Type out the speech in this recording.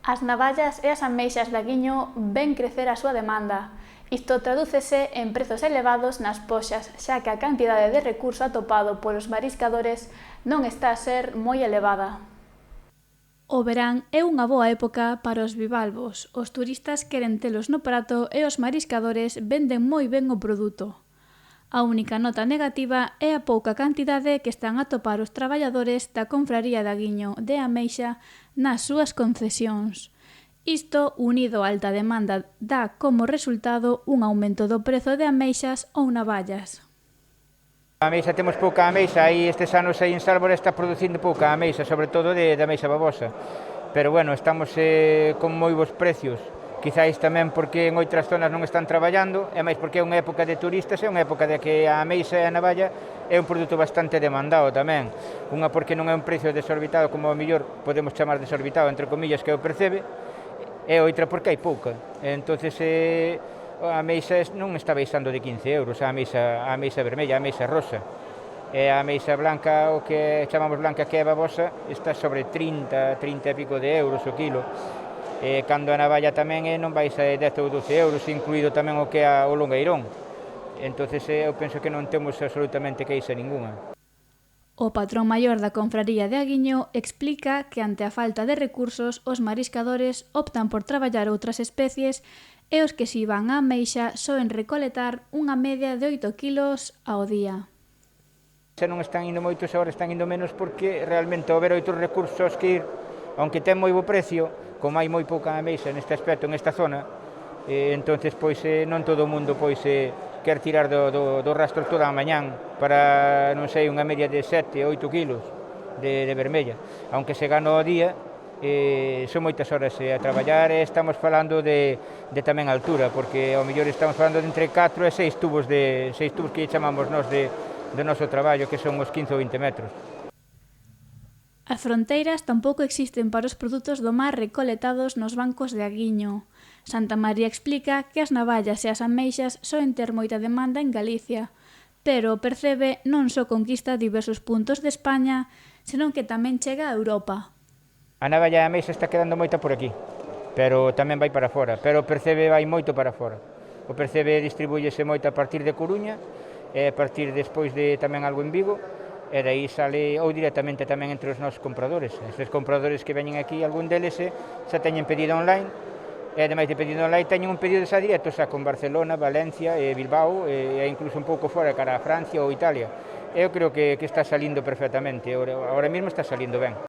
As navallas e as ameixas de aguiño ven crecer a súa demanda. Isto tradúcese en prezos elevados nas poxas, xa que a cantidade de recurso atopado polos mariscadores non está a ser moi elevada. O verán é unha boa época para os bivalvos. Os turistas queren telos no prato e os mariscadores venden moi ben o produto. A única nota negativa é a pouca cantidade que están a topar os traballadores da confraría de aguiño de Ameixa nas súas concesións. Isto, unido á alta demanda, dá como resultado un aumento do prezo de ameixas ou navallas. A ameixa temos pouca ameixa, aí estes anos aí en Sálvora está producindo pouca ameixa, sobre todo de ameixa babosa. Pero bueno, estamos con moi bons precios. Quizáis tamén porque en outras zonas non están traballando, e máis porque é unha época de turistas, é unha época de que a ameixa e a navalla é un produto bastante demandado tamén. Unha porque non é un precio desorbitado, como ao mellor podemos chamar desorbitado, entre comillas, que o percebe, e outra porque hai pouca. Entonces a ameixa non está baixando de 15 euros, a ameixa vermella, a ameixa rosa. E a ameixa blanca, o que chamamos blanca, que é babosa, está sobre 30 e pico de euros o kilo. Cando a navalla tamén non baixa de 10 ou 12 euros, incluído tamén o que é o longueirón. Entonces eu penso que non temos absolutamente queixa ninguna. O patrón maior da confraría de Aguiño explica que ante a falta de recursos os mariscadores optan por traballar outras especies e os que si van á ameixa soen recoletar unha media de 8 kilos ao día. Se non están indo moitos, agora están indo menos porque realmente ao ver outros recursos que ir, aunque ten moi bo precio, como hai moi pouca ameixa neste aspecto, nesta zona, entonces pois non todo o mundo pois quer tirar do rastro toda a mañán para, non sei, unha media de 7 ou 8 kilos de vermella. Aunque se gana o día, son moitas horas a traballar e estamos falando de tamén altura, porque ao mellor estamos falando de entre 4 e 6 tubos que chamamos nós do noso traballo, que son os 15 ou 20 metros. As fronteiras tampouco existen para os produtos do mar recoletados nos bancos de Aguiño. Santa María explica que as navallas e as ameixas soen ter moita demanda en Galicia, pero percebe non só conquista diversos puntos de España, senón que tamén chega a Europa. A navalla e a ameixa está quedando moita por aquí, pero tamén vai para fora, pero percebe vai moito para fora. O percebe distribúyese moito a partir de Coruña, e a partir despois de tamén algo en Vigo, e daí sale ou directamente tamén entre os nosos compradores. Estes compradores que veñen aquí, algún deles xa teñen pedido online, e ademais de pedido online teñen un pedido xa directo xa con Barcelona, Valencia, Bilbao e incluso un pouco fora, cara a Francia ou Italia. Eu creo que está salindo perfectamente, agora mesmo está salindo ben.